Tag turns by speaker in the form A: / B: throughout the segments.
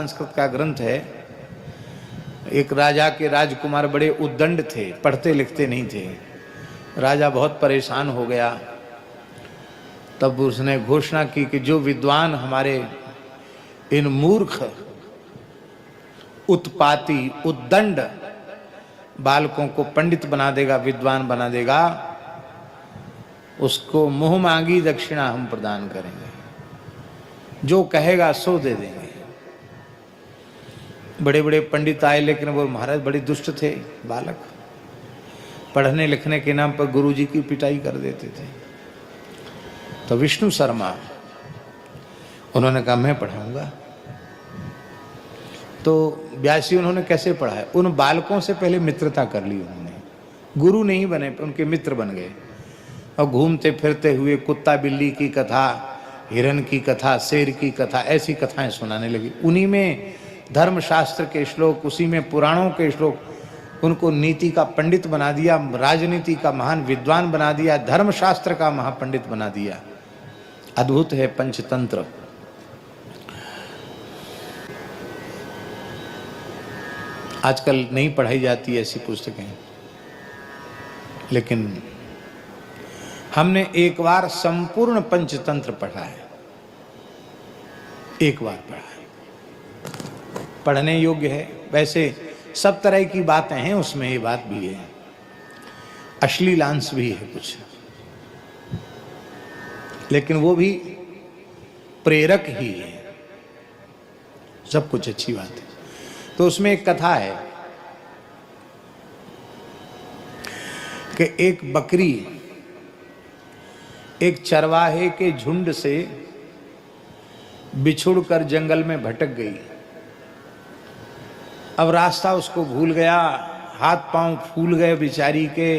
A: संस्कृत का ग्रंथ है। एक राजा के राजकुमार बड़े उद्दंड थे, पढ़ते लिखते नहीं थे। राजा बहुत परेशान हो गया। तब उसने घोषणा की कि जो विद्वान हमारे इन मूर्ख, उत्पाती, उद्दंड बालकों को पंडित बना देगा, विद्वान बना देगा, उसको मुंह मांगी दक्षिणा हम प्रदान करेंगे, जो कहेगा सो दे देंगे। बड़े बड़े पंडित आए, लेकिन वो महाराज बड़े दुष्ट थे। बालक पढ़ने लिखने के नाम पर गुरुजी की पिटाई कर देते थे। तो विष्णु शर्मा उन्होंने कहा मैं पढ़ाऊंगा। तो व्यासी उन्होंने कैसे पढ़ाया? उन बालकों से पहले मित्रता कर ली उन्होंने, गुरु नहीं बने, उनके मित्र बन गए। और घूमते फिरते हुए कुत्ता बिल्ली की कथा, हिरण की कथा, शेर की कथा, ऐसी कथाएं सुनाने लगी। उन्हीं में धर्मशास्त्र के श्लोक, उसी में पुराणों के श्लोक, उनको नीति का पंडित बना दिया, राजनीति का महान विद्वान बना दिया, धर्मशास्त्र का महापंडित बना दिया। अद्भुत है पंचतंत्र। आजकल नहीं पढ़ाई जाती ऐसी पुस्तकें, लेकिन हमने एक बार संपूर्ण पंचतंत्र पढ़ा है, एक बार पढ़ा है, पढ़ने योग्य है। वैसे सब तरह की बातें हैं उसमें, ये बात भी है, अश्लीलांश भी है कुछ, लेकिन वो भी प्रेरक ही है, सब कुछ अच्छी बात है। तो उसमें एक कथा है कि एक बकरी एक चरवाहे के झुंड से बिछुड़कर जंगल में भटक गई। अब रास्ता उसको भूल गया, हाथ पांव फूल गए बेचारी के।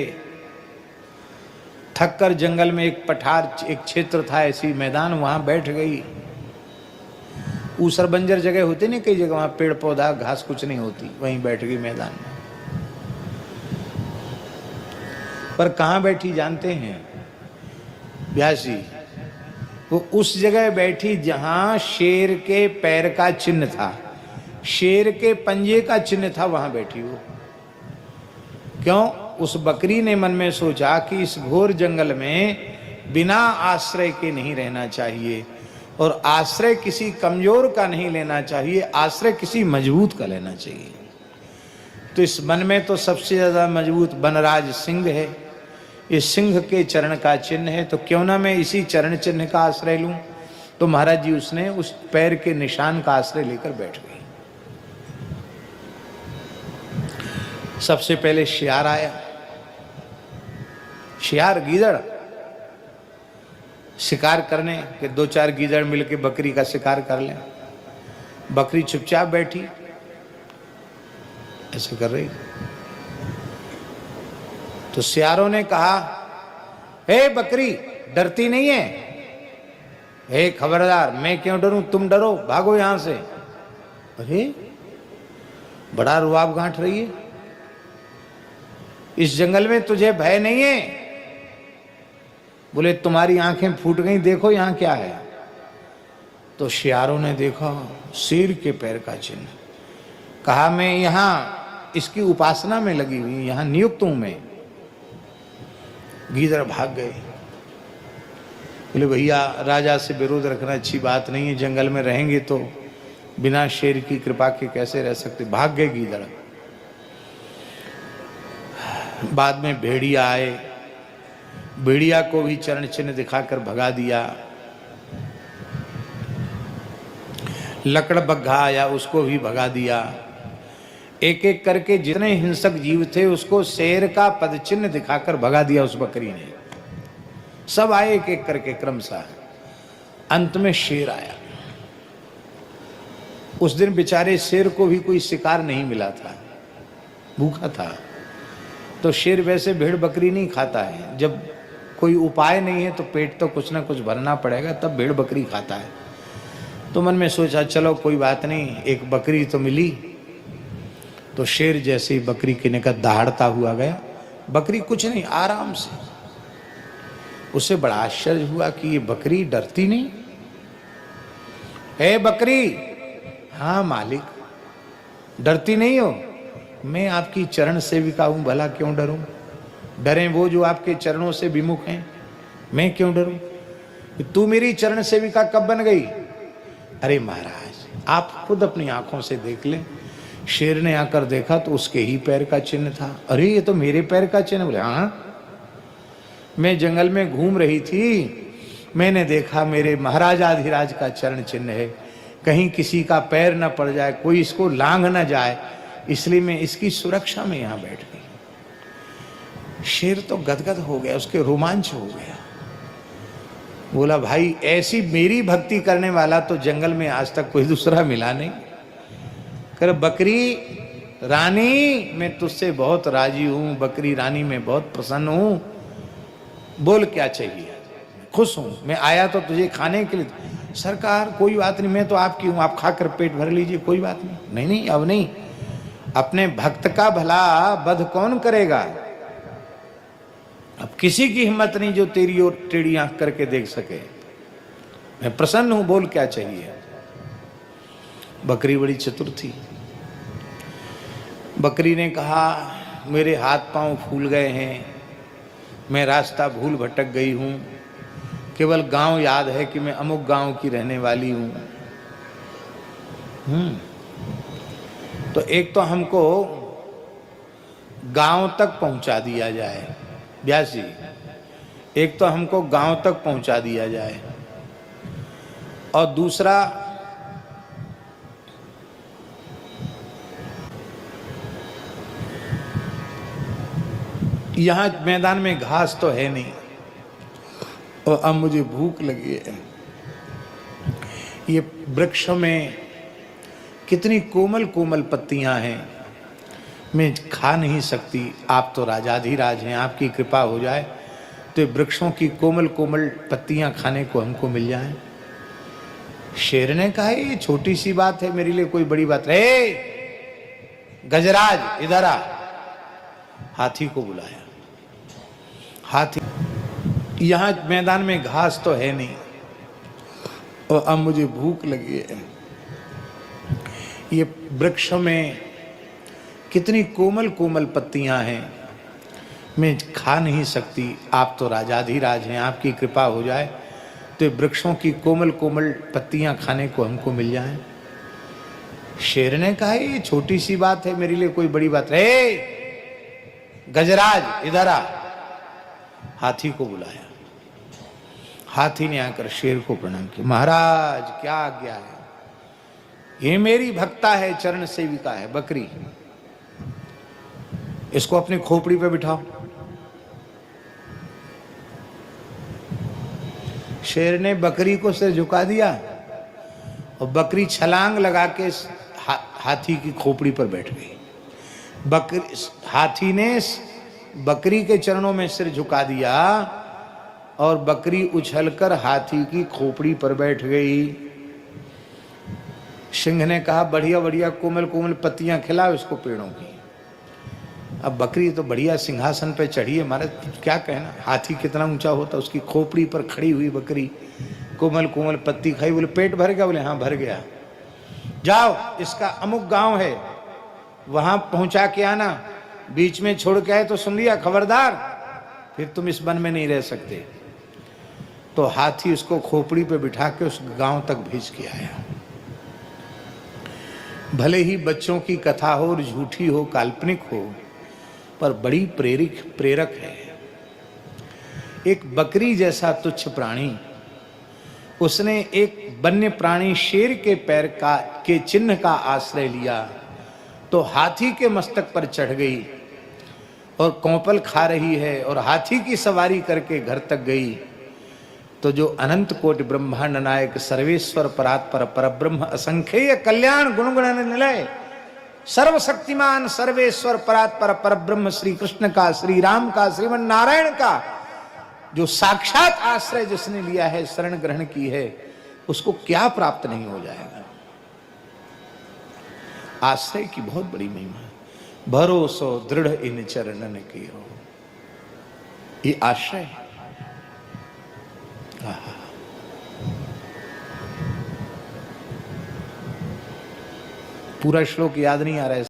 A: थक कर जंगल में एक पठार, एक क्षेत्र था, ऐसी मैदान, वहां बैठ गई। ऊसर बंजर जगह होती नहीं, कई जगह वहां पेड़ पौधा घास कुछ नहीं होती, वहीं बैठ गई मैदान में। पर कहां बैठी जानते हैं व्यासी? वो उस जगह बैठी जहां शेर के पैर का चिन्ह था, शेर के पंजे का चिन्ह था, वहां बैठी वो। क्यों? उस बकरी ने मन में सोचा कि इस घोर जंगल में बिना आश्रय के नहीं रहना चाहिए, और आश्रय किसी कमजोर का नहीं लेना चाहिए, आश्रय किसी मजबूत का लेना चाहिए। तो इस वन में तो सबसे ज्यादा मजबूत वनराज सिंह है, इस सिंह के चरण का चिन्ह है, तो क्यों ना मैं इसी चरण चिन्ह का आश्रय लूं। तो महाराज जी उसने उस पैर के निशान का आश्रय लेकर बैठ गई। सबसे पहले शियार आया, शियार गीदड़ शिकार करने के, दो चार गीदड़ मिलके बकरी का शिकार कर लें। बकरी चुपचाप बैठी, ऐसे कर रही। तो सियारों ने कहा, हे बकरी, डरती नहीं है? हे खबरदार, मैं क्यों डरूं, तुम डरो, भागो यहां से। अरे बड़ा रुआब गांठ रही है, इस जंगल में तुझे भय नहीं है? बोले तुम्हारी आंखें फूट गई, देखो यहां क्या है। तो शियारों ने देखा शेर के पैर का चिन्ह। कहा मैं यहां इसकी उपासना में लगी हुई, यहां नियुक्त हूं मैं। गीदड़ भाग गए। बोले भैया, राजा से विरोध रखना अच्छी बात नहीं है, जंगल में रहेंगे तो बिना शेर की कृपा के कैसे रह सकते। भाग गए गीदड़। बाद में भेड़िया आए, भेड़िया को भी चरण चिन्ह दिखाकर भगा दिया। लकड़बग्घा आया, उसको भी भगा दिया। एक एक करके जितने हिंसक जीव थे उसको शेर का पद चिन्ह दिखाकर भगा दिया उस बकरी ने। सब आए एक एक करके क्रमशः। अंत में शेर आया। उस दिन बेचारे शेर को भी कोई शिकार नहीं मिला था, भूखा था। तो शेर वैसे भेड़ बकरी नहीं खाता है, जब कोई उपाय नहीं है तो पेट तो कुछ ना कुछ भरना पड़ेगा, तब भेड़ बकरी खाता है। तो मन में सोचा चलो कोई बात नहीं, एक बकरी तो मिली। तो शेर जैसे ही बकरी के निकट दहाड़ता हुआ गया, बकरी कुछ नहीं, आराम से। उसे बड़ा आश्चर्य हुआ कि ये बकरी डरती नहीं। हे बकरी, हाँ मालिक, डरती नहीं हो? मैं आपकी चरण सेविका हूं, भला क्यों डरूं? डरें वो जो आपके चरणों से विमुख हैं, मैं क्यों डरूं? तू मेरी चरण सेविका कब बन गई? अरे महाराज, आप खुद अपनी आंखों से देख ले। शेर ने आकर देखा तो उसके ही पैर का चिन्ह था। अरे ये तो मेरे पैर का चिन्ह। बोले हाँ, मैं जंगल में घूम रही थी, मैंने देखा मेरे महाराजाधिराज का चरण चिन्ह है, कहीं किसी का पैर न पड़ जाए, कोई इसको लांघ न जाए, इसलिए मैं इसकी सुरक्षा में यहां बैठ गई। शेर तो गदगद हो गया, उसके रोमांच हो गया। बोला भाई, ऐसी मेरी भक्ति करने वाला तो जंगल में आज तक कोई दूसरा मिला नहीं। कर बकरी रानी, मैं तुझसे बहुत राजी हूं, बकरी रानी मैं बहुत प्रसन्न हूं, बोल क्या चाहिए? खुश हूं, मैं आया तो तुझे खाने के लिए। सरकार कोई बात नहीं, मैं तो आपकी हूं, आप खाकर पेट भर लीजिए, कोई बात नहीं। नहीं नहीं, अब नहीं, अपने भक्त का भला बध कौन करेगा? अब किसी की हिम्मत नहीं जो तेरी ओर टेढ़ी आंख करके देख सके। मैं प्रसन्न हूं, बोल क्या चाहिए? बकरी बड़ी चतुर थी। बकरी ने कहा, मेरे हाथ पांव फूल गए हैं, मैं रास्ता भूल भटक गई हूं, केवल गांव याद है कि मैं अमुक गांव की रहने वाली हूं। तो एक तो हमको गांव तक पहुंचा दिया जाए, व्यास जी, एक तो हमको गांव तक पहुंचा दिया जाए, और दूसरा यहां मैदान में घास तो है नहीं, और अब मुझे भूख लगी है। ये वृक्षों में कितनी कोमल कोमल पत्तियां हैं, मैं खा नहीं सकती। आप तो राजाधिराज हैं, आपकी कृपा हो जाए तो वृक्षों की कोमल कोमल पत्तियां खाने को हमको मिल जाएं। शेर ने कहा, ये छोटी सी बात है, मेरे लिए कोई बड़ी बात। रे गजराज, इधर आ। हाथी को बुलाया। हाथी, यहां मैदान में घास तो है नहीं, और अब मुझे भूख लगी है। ये वृक्षों में कितनी कोमल कोमल पत्तियां हैं, मैं खा नहीं सकती। आप तो राजाधिराज हैं, आपकी कृपा हो जाए तो वृक्षों की कोमल कोमल पत्तियां खाने को हमको मिल जाएं। शेर ने कहा, ये छोटी सी बात है, मेरे लिए कोई बड़ी बात। रे गजराज, इधर आ। हाथी को बुलाया। हाथी ने आकर शेर को प्रणाम किया। महाराज क्या आज्ञा है? ये मेरी भक्ता है, चरण सेविका है, बकरी, इसको अपनी खोपड़ी पे बिठाओ। शेर ने बकरी को सिर झुका दिया, और बकरी छलांग लगा के हाथी की खोपड़ी पर बैठ गई। हाथी ने बकरी के चरणों में सिर झुका दिया, और बकरी उछलकर हाथी की खोपड़ी पर बैठ गई। सिंह ने कहा, बढ़िया बढ़िया कोमल कोमल पत्तियां खिलाओ इसको पेड़ों की। अब बकरी तो बढ़िया सिंहासन पे चढ़ी है, महाराज क्या कहना। हाथी कितना ऊंचा होता, उसकी खोपड़ी पर खड़ी हुई बकरी कोमल कोमल पत्ती खाई। बोले पेट भर गया? बोले हाँ भर गया। जाओ, इसका अमुक गांव है, वहां पहुंचा के आना, बीच में छोड़ के आए तो सुन लिया, खबरदार, फिर तुम इस वन में नहीं रह सकते। तो हाथी उसको खोपड़ी पे बिठा के उस गांव तक भेज के आया। भले ही बच्चों की कथा हो और झूठी हो, काल्पनिक हो, पर बड़ी प्रेरक है। एक बकरी जैसा तुच्छ प्राणी, उसने एक वन्य प्राणी शेर के पैर के चिन्ह का आश्रय लिया, तो हाथी के मस्तक पर चढ़ गई और कौपल खा रही है, और हाथी की सवारी करके घर तक गई। तो जो अनंत कोटि ब्रह्मांड नायक सर्वेश्वर परात्पर परब्रह्म असंख्येय कल्याण गुणगुण निलय सर्वशक्तिमान सर्वेश्वर परात्पर परब्रह्म श्री कृष्ण का, श्री राम का, श्रीमन नारायण का जो साक्षात आश्रय जिसने लिया है, शरण ग्रहण की है, उसको क्या प्राप्त नहीं हो जाएगा। आश्रय की बहुत बड़ी महिमा है। भरोसो दृढ़ इन चरणन की हो, ये आश्रय है। पूरा श्लोक याद नहीं आ रहा है।